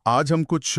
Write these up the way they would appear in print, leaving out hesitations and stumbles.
आज हम कुछ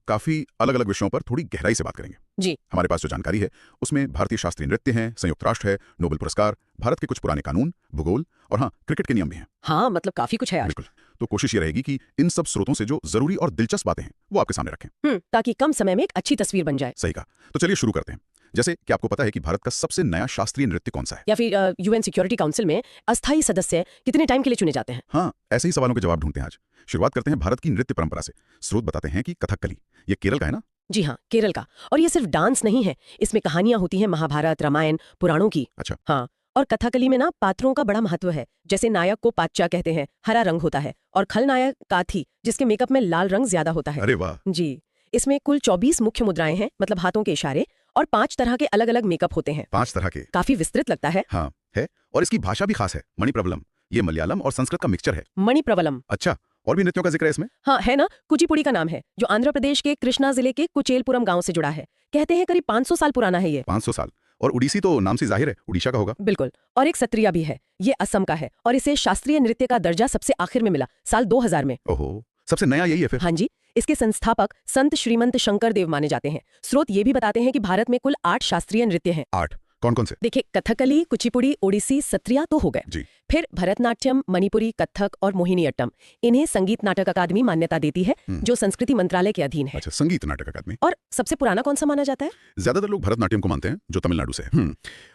काफी अलग अलग विषयों पर थोड़ी गहराई से बात करेंगे। जी। हमारे पास जो जानकारी है उसमें भारतीय शास्त्रीय नृत्य हैं, संयुक्त राष्ट्र है, नोबेल पुरस्कार, भारत के कुछ पुराने कानून, भूगोल और हाँ, क्रिकेट के नियम भी हैं। हाँ, मतलब काफी कुछ है आज। बिल्कुल। तो कोशिश ये रहेगी कि इन सब स्रोतों से जो जरूरी और दिलचस्प बातें हैं वो आपके सामने रखें। ताकि कम समय में एक अच्छी तस्वीर बन जाए। सही कहा। तो चलिए शुरू करते हैं। जैसे कि आपको पता है कि भारत का सबसे नया शास्त्रीय नृत्य कौन सा है? या फिर यूएन सिक्योरिटी काउंसिल में अस्थायी सदस्य कितने टाइम के लिए चुने जाते हैं? हाँ, ऐसे ही सवालों के जवाब ढूंढते हैं आज। शुरुआत करते हैं भारत की नृत्य परंपरा से। स्रोत बताते हैं कि कथकली ये केरल का है ना? जी हाँ, केरल का। और ये सिर्फ डांस नहीं है, इसमें कहानियां होती हैं महाभारत, रामायण, पुराणों की। अच्छा। हाँ। और कथकली में ना पात्रों का बड़ा महत्व है। जैसे नायक को पाच्चा कहते हैं, हरा रंग होता है, और खलनायक काथी, जिसके मेकअप में लाल रंग ज्यादा होता है। अरे वाह। जी। इसमें कुल 24 मुख्य मुद्राएं हैं, मतलब हाथों के इशारे, और 5 तरह के अलग अलग मेकअप होते हैं। 5 तरह के? काफी विस्तृत लगता है। हाँ है। और इसकी भाषा भी खास है, मणिप्रवलम। ये मलयालम और संस्कृत का मिक्सचर है। मणिप्रवलम। अच्छा, और भी नृत्यों का जिक्र है इसमें? हाँ है ना, कुचिपुड़ी का नाम है, जो आंध्र प्रदेश के कृष्णा जिले के कुचेलपुरम गांव से जुड़ा है। कहते हैं करीब 500 साल पुराना है ये। 500 साल? और उड़ीसी तो नाम से जाहिर है उड़ीसा का होगा। बिल्कुल। और एक सत्रिया भी है, ये असम का है, और इसे शास्त्रीय नृत्य का दर्जा सबसे आखिर में मिला, साल 2000 में। ओहो, सबसे नया यही है फिर? हाँ जी। इसके संस्थापक संत श्रीमंत शंकर देव माने जाते हैं। स्रोत ये भी बताते हैं कि भारत में कुल 8 शास्त्रीय नृत्य हैं। 8? कौन कौन से? देखिए, कथकली, कुचिपुड़ी, ओडिसी, सत्रिया तो हो गए। जी। फिर भरतनाट्यम, मणिपुरी, कथक और मोहिनीअट्टम। इन्हें संगीत नाटक अकादमी मान्यता देती है, जो संस्कृति मंत्रालय के अधीन है। अच्छा, संगीत नाटक अकादमी। और सबसे पुराना कौन सा माना जाता है? ज्यादातर लोग भरतनाट्यम को मानते हैं, जो तमिलनाडु से है।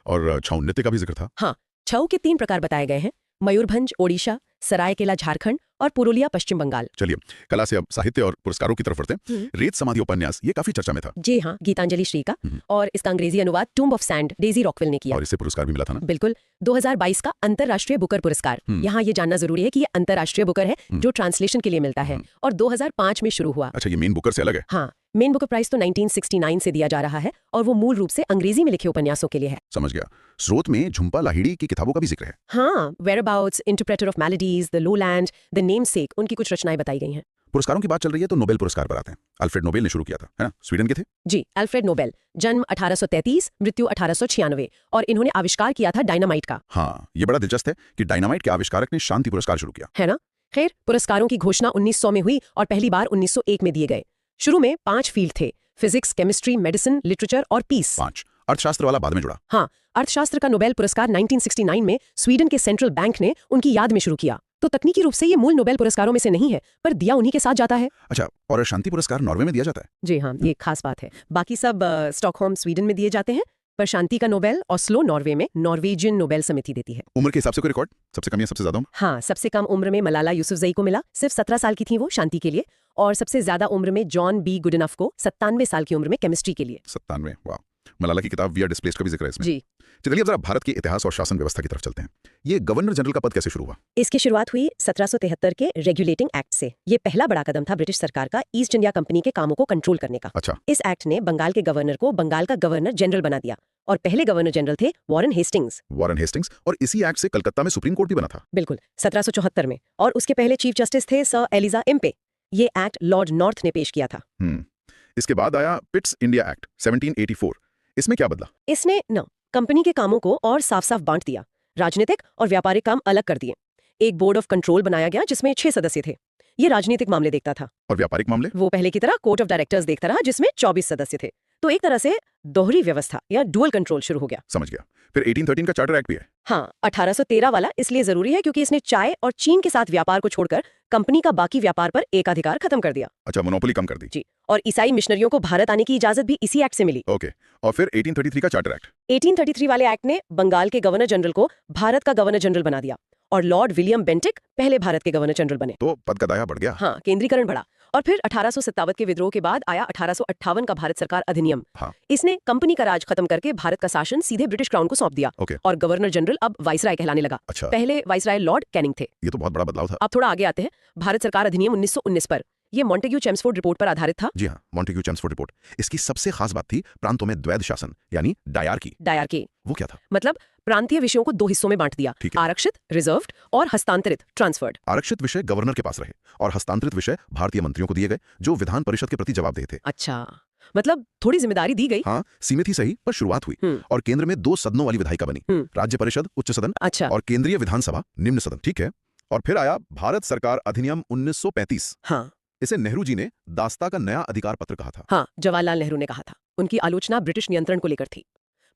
और छऊ नृत्य का भी जिक्र था। हाँ, छऊ के 3 प्रकार बताए गए हैं, मयूरभंज ओडिशा, सरायकेला झारखंड और पुरुलिया पश्चिम बंगाल। चलिए कला से अब साहित्य और पुरस्कारों की तरफ बढ़ते हैं। रेत समाधि उपन्यास ये काफी चर्चा में था। जी हाँ, गीतांजलि श्री का। और इसका अंग्रेजी अनुवाद tomb of sand Daisy Rockwell ने किया। और इसे पुरस्कार भी मिला था ना? बिल्कुल। 2022 का अंतर्राष्ट्रीय बुकर पुरस्कार। यहाँ ये जानना जरूरी है कि ये अंतर्राष्ट्रीय बुकर है, जो ट्रांसलेशन के लिए मिलता है, और 2005 में शुरू हुआ। अच्छा, ये मेन बुकर से अलग है? हाँ, मेन बुकर प्राइज तो 1969 से दिया जा रहा है, और वो मूल रूप से अंग्रेजी में लिखे उपन्यासों के लिए है। समझ गया। स्रोत में झुम्पा लाहिड़ी की किताबों का भी जिक्र है। हाँ, Whereabouts, Interpreter of Melodies, the Lowland, the Namesake, उनकी कुछ रचनाएं बताई गई हैं। पुरस्कारों की बात चल रही है तो नोबेल पुरस्कार पर आते हैं। अल्फ्रेड नोबेल ने शुरू किया था, है ना? स्वीडन के थे? जी, अल्फ्रेड नोबेल। जन्म 1833, मृत्यु 1896, और इन्होंने आविष्कार किया था डायनामाइट का। हाँ, ये बड़ा दिलचस्प है कि डायनामाइट के आविष्कारक ने शांति पुरस्कार शुरू किया, है ना? खैर, पुरस्कारों की घोषणा 1900 में हुई और पहली बार 1901 में दिए गए। शुरू में 5 फील्ड थे, फिजिक्स, केमिस्ट्री, मेडिसिन, लिटरेचर और पीस। 5। अर्थशास्त्र वाला बाद में जुड़ा। हाँ, अर्थशास्त्र का नोबेल पुरस्कार 1969 में स्वीडन के सेंट्रल बैंक ने उनकी याद में शुरू किया। तो तकनीकी रूप से ये मूल नोबेल पुरस्कारों में से नहीं है, पर दिया उन्हीं के साथ जाता है। अच्छा, और शांति पुरस्कार नॉर्वे में दिया जाता है? जी हाँ, ये खास बात है। बाकी सब स्टॉकहोम स्वीडन में दिए जाते हैं, पर शांति का नोबेल ऑस्लो नॉर्वे में नॉर्वेजियन नोबेल समिति देती है। उम्र के हिसाब से कोई रिकॉर्ड? सबसे कम या सबसे ज्यादा उम्र? हाँ, सबसे कम उम्र में मलाला यूसुफजई को मिला, सिर्फ 17 साल की थी वो शांति के लिए। और सबसे ज्यादा उम्र में जॉन बी गुडनफ को 97 साल की उम्र में केमिस्ट्री के लिए। 97? वाह। मलाला की किताब वी आर डिस्प्लेस्ड का भी जिक्र है इसमें। जी। चलिए अब जरा भारत के इतिहास और शासन व्यवस्था की तरफ चलते हैं। ये गवर्नर जनरल का पद कैसे शुरू हुआ? इसकी शुरुआत हुई 1773 के रेगुलेटिंग एक्ट से। ये पहला बड़ा कदम था ब्रिटिश सरकार का ईस्ट इंडिया कंपनी के कामों को कंट्रोल करने का। अच्छा। इस एक्ट ने बंगाल के गवर्नर को बंगाल का गवर्नर जनरल बना दिया, और पहले गवर्नर जनरल थे वॉरेन हेस्टिंग्स। Warren Hastings. और इसी एक्ट से कलकत्ता में सुप्रीम कोर्ट भी बना था। बिल्कुल, 1774 में। और उसके पहले चीफ जस्टिस थे सर एलिजा इम्पे। ये एक्ट लॉर्ड नॉर्थ ने पेश किया था। इसके बाद आया पिट्स इंडिया एक्ट 1784। इसमें क्या बदला? इसने कंपनी के कामों को और साफ साफ बांट दिया, राजनीतिक और व्यापारिक काम अलग कर दिए। एक बोर्ड ऑफ कंट्रोल बनाया गया जिसमें 6 सदस्य थे। ये राजनीतिक मामले देखता था, और व्यापारिक मामले? वो पहले की तरह कोर्ट ऑफ डायरेक्टर्स देखता रहा, जिसमें 24 सदस्य थे। तो एक तरह से दोहरी व्यवस्था या डुअल कंट्रोल शुरू हो गया। समझ गया। फिर 1813 का चार्टर एक्ट भी है? हाँ, 1813 वाला इसलिए जरूरी है क्योंकि इसने चाय और चीन के साथ व्यापार को छोड़कर कंपनी का बाकी व्यापार पर एकाधिकार खत्म कर दिया। अच्छा, मोनोपोली कम कर दी। जी। और ईसाई मिशनरियों को भारत आने की इजाजत भी इसी एक्ट से मिली। ओके। और फिर 1833 का चार्टर एक्ट? 1833 वाले एक्ट ने बंगाल के गवर्नर जनरल को भारत का गवर्नर जनरल बना दिया, और लॉर्ड विलियम बेंटिक पहले भारत के गवर्नर जनरल बने। तो पद का दायरा बढ़ गया। हाँ, केंद्रीकरण बढ़ा। और फिर 1857 के विद्रोह के बाद आया 1858 का भारत सरकार अधिनियम। हाँ। इसने कंपनी का राज खत्म करके भारत का शासन सीधे ब्रिटिश क्राउन को सौंप दिया। ओके। और गवर्नर जनरल अब वाइसराय कहलाने लगा। अच्छा। पहले वाइसराय लॉर्ड कैनिंग थे। ये तो बहुत बड़ा बदलाव था। अब थोड़ा आगे आते हैं, भारत सरकार अधिनियम 1919 पर। ये मॉन्टेग्यू चेम्सफोर्ड रिपोर्ट पर आधारित था। जी हाँ, मॉन्टेग्यू चेम्सफोर्ड रिपोर्ट। इसकी सबसे खास बात थी प्रांतों में द्वैध शासन, यानी डायार्की। डायार्की वो क्या था? मतलब प्रांतीय विषयों को 2 हिस्सों में बांट दिया, आरक्षित रिजर्व्ड और हस्तांतरित ट्रांसफर्ड। आरक्षित विषय गवर्नर के पास रहे और हस्तांतरित विषय भारतीय मंत्रियों को दिए गए, जो विधान परिषद के प्रति जवाबदेह थे। अच्छा, मतलब थोड़ी जिम्मेदारी दी गई। हाँ, सीमित ही सही, पर शुरुआत हुई। और केंद्र में 2 सदनों वाली विधायिका बनी, राज्य परिषद उच्च सदन, अच्छा, और केंद्रीय विधानसभा निम्न सदन। ठीक है। और फिर आया भारत सरकार अधिनियम 1935। हाँ, इसे नेहरू जी ने दास्ता का नया अधिकार पत्र कहा था। हाँ, जवाहरलाल नेहरू ने कहा था। उनकी आलोचना ब्रिटिश नियंत्रण को लेकर थी।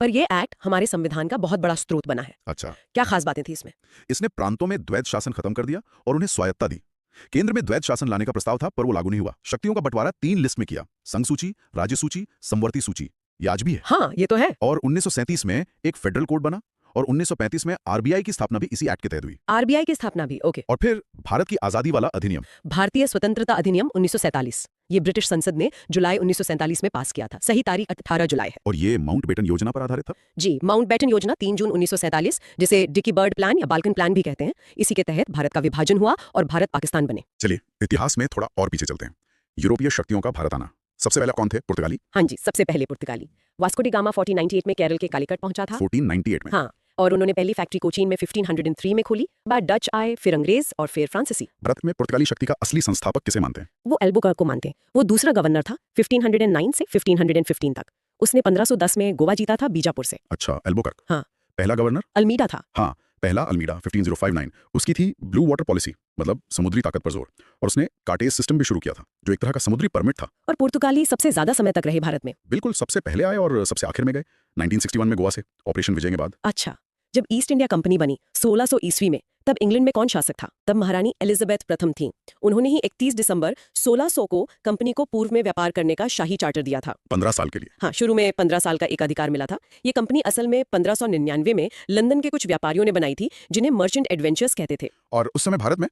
पर यह एक्ट हमारे संविधान का बहुत बड़ा स्रोत बना है। अच्छा, क्या खास बातें थी इसमें? इसने प्रांतों में द्वैध शासन खत्म कर दिया और उन्हें स्वायत्ता दी। केंद्र में द्वैध शासन लाने का प्रस्ताव था, पर वो लागू नहीं हुआ। शक्तियों का बंटवारा 3 लिस्ट में किया: संघ सूची, राज्य सूची, समवर्ती सूची। ये आज भी है। हाँ, ये तो है। और 1937 में एक फेडरल कोड बना और 1935 में आरबीआई की स्थापना भी इसी एक्ट के तहत हुई। आरबीआई की स्थापना भी, ओके। और फिर भारत की आजादी वाला अधिनियम, भारतीय स्वतंत्रता अधिनियम 1947, ये ब्रिटिश संसद ने जुलाई 1947 में पास किया था। सही तारीख 18 जुलाई है। और ये माउंटबेटन योजना पर आधारित था। जी, माउंटबेटन योजना 3 जून 1947, जिसे डिकी बर्ड प्लान या बाल्कन प्लान भी कहते हैं, इसी के तहत भारत का विभाजन हुआ और भारत पाकिस्तान बने। चलिए इतिहास में थोड़ा और पीछे चलते हैं। यूरोपीय शक्तियों का भारत आना। सबसे पहला कौन थे? पुर्तगाली। हाँ जी, सबसे पहले पुर्तगाली। वास्को डी गामा 1498 में केरल के कालीकट पहुंचा था। 1498 में। हाँ, और उन्होंने पहली फैक्ट्री कोचीन में 1503 में खोली। बाद डच आए, फिर अंग्रेज और फिर फ्रांसीसी। भारत में पुर्तगाली शक्ति का असली संस्थापक किसे मानते हैं? वो एल्बुकर्क को मानते हैं। वो दूसरा गवर्नर था 1509 से 1515 तक। उसने 1510 में गोवा जीता था बीजापुर से। अच्छा, एल्बुकर्क। हाँ। पहला गवर्नर? अल्मीडा था। हाँ, पहला अल्मीडा 15059। उसकी थी ब्लू वाटर पॉलिसी, मतलब समुद्री ताकत पर जोर। और उसने कार्टेज सिस्टम भी शुरू किया था, जो एक तरह का समुद्री परमिट था। और पुर्तगाली सबसे ज्यादा समय तक रहे भारत में। बिल्कुल, सबसे पहले आए और सबसे आखिर में गए 1961 में गोवा से, ऑपरेशन विजय के बाद। अच्छा, जब ईस्ट इंडिया कंपनी बनी 1600 ईस्वी में, तब इंग्लैंड में कौन शासक था? तब महारानी एलिजाबेथ प्रथम थीं। उन्होंने ही 31 दिसंबर 1600 को कंपनी को पूर्व में व्यापार करने का शाही चार्टर दिया था। 15 साल के लिए। हाँ, शुरू में 15 साल का एक अधिकार मिला था। ये कंपनी असल में 1599 में लंदन के कुछ व्यापारियों ने बनाई थी, जिन्हें मर्चेंट एडवेंचर्स कहते थे। और उस समय भारत में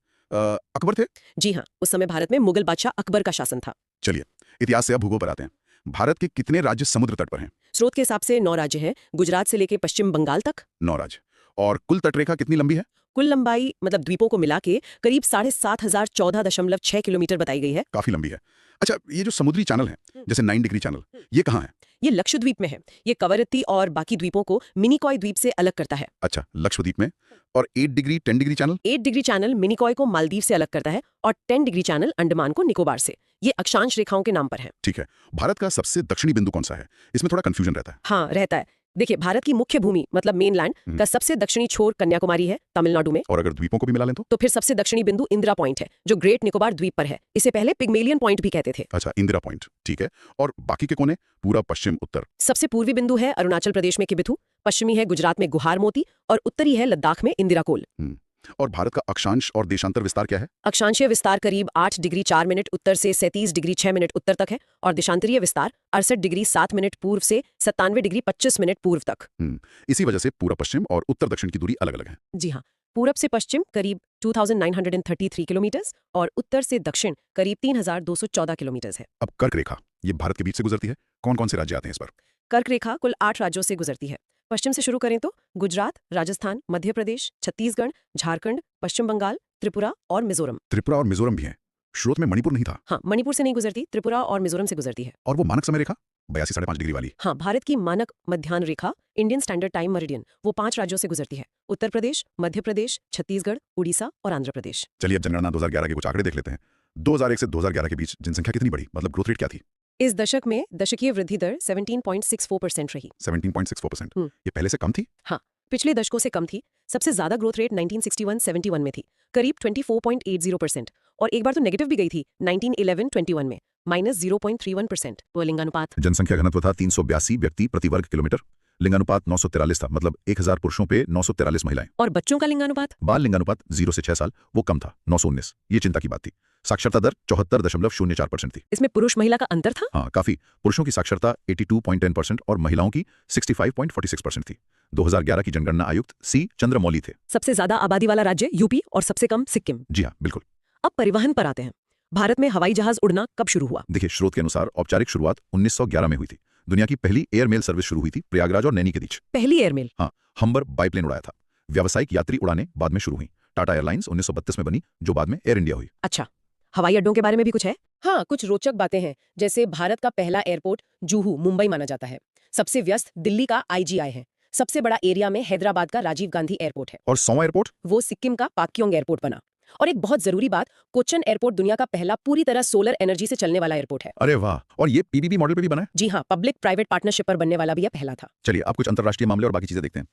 अकबर थे। जी हाँ, उस समय भारत में मुगल बादशाह अकबर का शासन था। चलिए इतिहास से अब भूगोल पर आते हैं। भारत के कितने राज्य समुद्र तट पर हैं? स्रोत के हिसाब से 9 राज्य हैं, गुजरात से लेकर पश्चिम बंगाल तक। 9 राज्य। और कुल तटरेखा कितनी लंबी है? कुल लंबाई मतलब द्वीपों को मिला के करीब 7,514.6 किलोमीटर बताई गई है। काफी लंबी है। अच्छा, ये जो समुद्री चैनल है, जैसे 9 डिग्री चैनल, ये कहाँ है? ये लक्षद्वीप में है। ये कवरत्ती और बाकी द्वीपों को मिनिकॉय द्वीप से अलग करता है। अच्छा, लक्षद्वीप में। और 8 degree 10 degree channel? 8 degree channel Minicoy को मालदीव से अलग करता है और 10 डिग्री चैनल अंडमान को निकोबार से। ये अक्षांश रेखाओं के नाम पर है। ठीक है। भारत का सबसे दक्षिणी बिंदु कौन सा है? इसमें थोड़ा कंफ्यूजन रहता है। हाँ, रहता है। देखिए, भारत की मुख्य भूमि मतलब मेनलैंड का सबसे दक्षिणी छोर कन्याकुमारी है, तमिलनाडु में। और अगर द्वीपों को भी मिला लें तो? फिर सबसे दक्षिणी बिंदु इंदिरा पॉइंट है, जो ग्रेट निकोबार द्वीप पर है। इसे पहले पिग्मेलियन पॉइंट भी कहते थे। अच्छा, इंदिरा पॉइंट, ठीक है। और बाकी के कोने? पूरा पश्चिम उत्तर? सबसे पूर्वी बिंदु है अरुणाचल प्रदेश में किबिथु, पश्चिमी है गुजरात में गुहार मोती और उत्तरी है लद्दाख में इंदिरा कोल। और भारत का अक्षांश और देशांतर विस्तार क्या है? अक्षांशीय विस्तार करीब 8 डिग्री 4 मिनट उत्तर से 37 डिग्री 6 मिनट उत्तर तक है और देशांतरीय विस्तार 68 डिग्री 7 मिनट पूर्व से 97 डिग्री 25 मिनट पूर्व तक। इसी वजह से पूरा पश्चिम और उत्तर दक्षिण की दूरी अलग अलग है। जी हाँ, पूरब से पश्चिम करीब 2933 किलोमीटर और उत्तर से दक्षिण करीब 3214 किलोमीटर है। अब कर्क रेखा, ये भारत के बीच से गुजरती है। कौन कौन से राज्य आते हैं इस पर? कर्क रेखा कुल 8 राज्यों से गुजरती है। पश्चिम से शुरू करें तो गुजरात, राजस्थान, मध्य प्रदेश, छत्तीसगढ़, झारखंड, पश्चिम बंगाल, त्रिपुरा और मिजोरम। त्रिपुरा और मिजोरम भी हैं। स्रोत में मणिपुर नहीं था। हाँ, मणिपुर से नहीं गुजरती, त्रिपुरा और मिजोरम से गुजरती है। और वो मानक समय रेखा 82.5 डिग्री वाली? हाँ, भारत की मानक मध्याह्न रेखा इंडियन स्टैंडर्ड टाइम मेरिडियन, वो 5 राज्यों से गुजरती है: उत्तर प्रदेश, मध्य प्रदेश, छत्तीसगढ़, उड़ीसा और आंध्र प्रदेश। चलिए अब जनगणना 2011 के कुछ आंकड़े देख लेते हैं। 2001 से 2011 के बीच जनसंख्या कितनी बढ़ी, मतलब ग्रोथ रेट क्या थी? इस दशक में दशकीय वृद्धि दर 17.64% रही। 17.64%। ये पहले से कम थी? हाँ, पिछले दशकों से कम थी। सबसे ज्यादा ग्रोथ रेट 1961-71 में थी, करीब 24.80%। और एक बार तो नेगेटिव भी गई थी 1911-21 में, -0.31%। वो लिंगानुपात? जनसंख्या घनत्व था 382 व्यक्ति प्रति वर्ग किलोमीटर। लिंगानुपात 943 था, मतलब 1000 पुरुषों पे 943 महिलाएं। और बच्चों का लिंगानुपात? बाल लिंगानुपात 0 से 6 साल वो कम था, 919। ये चिंता की बात थी। साक्षरता दर 74.04% थी। इसमें पुरुष महिला का अंतर था? हाँ, काफी। पुरुषों की साक्षरता 82.10% और महिलाओं की 65.46% थी। 2011 की जनगणना आयुक्त सी चंद्रमौली थे। सबसे ज्यादा आबादी वाला राज्य यूपी और सबसे कम सिक्किम। जी हाँ, बिल्कुल। अब परिवहन पर आते हैं। भारत में हवाई जहाज उड़ना कब शुरू हुआ? देखिए, स्रोत के अनुसार औपचारिक शुरुआत 1911 में हुई थी। दुनिया की पहली एयरमेल सर्विस शुरू हुई थी प्रयागराज और नैनी के बीच। पहली एयरमेल? हाँ, हम्बर बाईप्लेन उड़ाया था। व्यावसायिक यात्री उड़ानें बाद में शुरू हुई। टाटा एयरलाइंस 1932 में बनी, जो बाद में एयर इंडिया हुई। अच्छा, हवाई अड्डों के बारे में भी कुछ है? हाँ, कुछ रोचक बातें हैं। जैसे भारत का पहला एयरपोर्ट जुहू मुंबई माना जाता है। सबसे व्यस्त दिल्ली का आईजीआई है। सबसे बड़ा एरिया में हैदराबाद का राजीव गांधी एयरपोर्ट है। और 100वां एयरपोर्ट? वो सिक्किम का पाक्योंग एयरपोर्ट बना। और एक बहुत जरूरी बात, कोच्चन एयरपोर्ट दुनिया का पहला पूरी तरह सोलर एनर्जी से चलने वाला एयरपोर्ट है। अरे वाह! और ये पीपीपी मॉडल पे भी बना है? जी हाँ, पब्लिक प्राइवेट पार्टनरशिप पर बनने वाला भी यह पहला था। चलिए अब कुछ अंतर्राष्ट्रीय मामले और बाकी चीजें देखते हैं।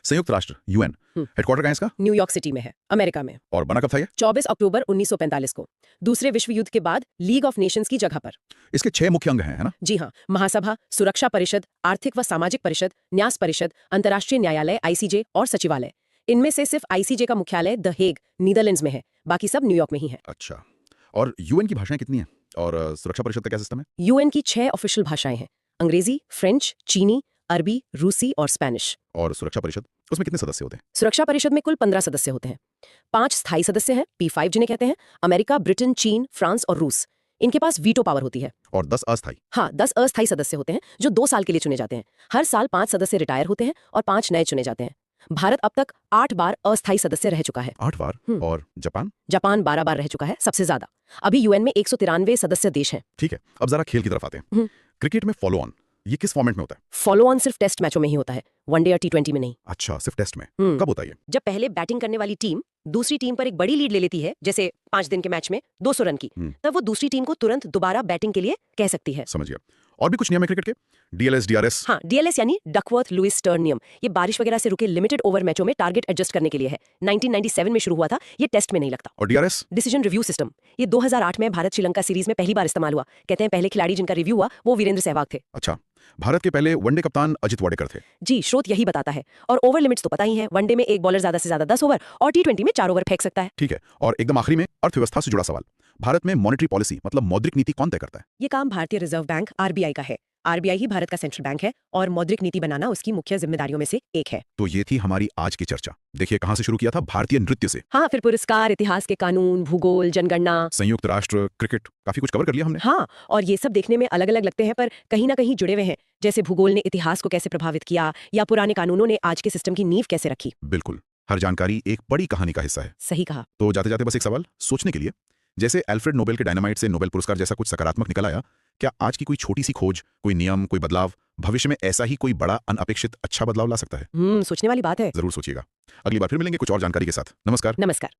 संयुक्त राष्ट्र यूएन हेडक्वार्टर कहाँ है इसका? न्यूयॉर्क सिटी में है, अमेरिका में। और बना कब था ये? 24 अक्टूबर 1945 को, दूसरे विश्व युद्ध के बाद लीग ऑफ नेशंस की जगह पर। इसके 6 मुख्य अंग हैं, है ना? जी हाँ, महासभा, सुरक्षा परिषद, आर्थिक व सामाजिक परिषद, न्यास परिषद, अंतर्राष्ट्रीय न्यायालय आईसीजे और सचिवालय। इनमें से सिर्फ आईसीजे का मुख्यालय द हेग, नीदरलैंड्स में है, बाकी सब न्यूयॉर्क में ही है। अच्छा। और यूएन की भाषाएं कितनी हैं? और सुरक्षा परिषद का क्या सिस्टम है? यूएन की 6 ऑफिशियल भाषाएं हैं, अंग्रेजी, फ्रेंच, चीनी, अरबी, रूसी और स्पेनिश। और सुरक्षा परिषद, उसमें कितने सदस्य होते हैं? सुरक्षा परिषद में कुल 15 सदस्य होते हैं। 5 स्थायी सदस्य हैं, P5 जिन्हें कहते हैं, अमेरिका, ब्रिटेन, चीन, फ्रांस और रूस। इनके पास वीटो पावर होती है। और 10 अस्थायी। हाँ, 10 अस्थायी सदस्य होते हैं जो 2 साल के लिए चुने जाते हैं। हर साल 5 सदस्य रिटायर होते हैं और 5 नए चुने जाते हैं। भारत अब तक 8 बार अस्थायी सदस्य रह चुका है। 8 बार। और जापान? जापान 12 बार रह चुका है, सबसे ज्यादा। अभी यूएन में 193 सदस्य देश हैं। ठीक है, अब जरा खेल की तरफ आते हैं। क्रिकेट में फॉलो ऑन, ये किस फॉर्मेट में होता है? फॉलो ऑन सिर्फ टेस्ट मैचों में ही होता है, वनडे या T20 में नहीं। अच्छा, सिर्फ टेस्ट में। कब होता है ये? जब पहले बैटिंग करने वाली टीम दूसरी टीम पर एक बड़ी लीड ले लेती है, जैसे 5 दिन के मैच में 200 रन की, तब वो दूसरी टीम को तुरंत दोबारा बैटिंग के लिए कह सकती है। समझ गया। और भी कुछ नियम है क्रिकेट के? DLS, DRS? हाँ, डीएलएस यानी डकवर्थ लुईस स्टर्न नियम। ये बारिश वगैरह से रुके लिमिटेड ओवर मैचों में टारगेट एडजस्ट करने के लिए है। 1997 में शुरू हुआ था, ये टेस्ट में नहीं लगता। और डीआरएस? Decision review system. ये 2008 में भारत श्रीलंका सीरीज में पहली बार इस्तेमाल हुआ। कहते हैं पहले खिलाड़ी जिनका रिव्यू हुआ वो वीरेंद्र सहवाग थे। अच्छा, भारत के पहले वनडे कप्तान अजित वाडेकर थे। जी, स्रोत यही बताता है। और ओवर लिमिट्स तो पता ही है, वनडे में एक बॉलर ज्यादा से ज्यादा 10 ओवर और T20 में 4 ओवर फेंक सकता है। ठीक है, और एकदम आखिरी में अर्थव्यवस्था से जुड़ा सवाल। भारत में मॉनेटरी पॉलिसी मतलब मौद्रिक नीति कौन तय करता है? ये काम भारतीय रिजर्व बैंक आरबीआई का है। आरबीआई ही भारत का सेंट्रल बैंक है और मौद्रिक नीति बनाना उसकी मुख्य जिम्मेदारियों में से एक है। तो ये थी हमारी आज की चर्चा। देखिए कहां से शुरू किया था, भारतीय नृत्य से। हाँ, फिर पुरस्कार, इतिहास के कानून, भूगोल, जनगणना, संयुक्त राष्ट्र, क्रिकेट, काफी कुछ कवर कर लिया हमने। हाँ, और ये सब देखने में अलग अलग लगते हैं पर कहीं ना कहीं जुड़े हुए हैं। जैसे भूगोल ने इतिहास को कैसे प्रभावित किया या पुराने कानूनों ने आज के सिस्टम की नींव कैसे रखी। बिल्कुल, हर जानकारी एक बड़ी कहानी का हिस्सा है। सही कहा। तो जाते जाते बस एक सवाल सोचने के लिए, जैसे अल्फ्रेड नोबेल के डायनामाइट से नोबेल पुरस्कार जैसा कुछ सकारात्मक निकल आया, क्या आज की कोई छोटी सी खोज, कोई नियम, कोई बदलाव भविष्य में ऐसा ही कोई बड़ा अनअपेक्षित अच्छा बदलाव ला सकता है? सोचने वाली बात है। जरूर सोचिएगा। अगली बार फिर मिलेंगे कुछ और जानकारी के साथ। नमस्कार। नमस्कार।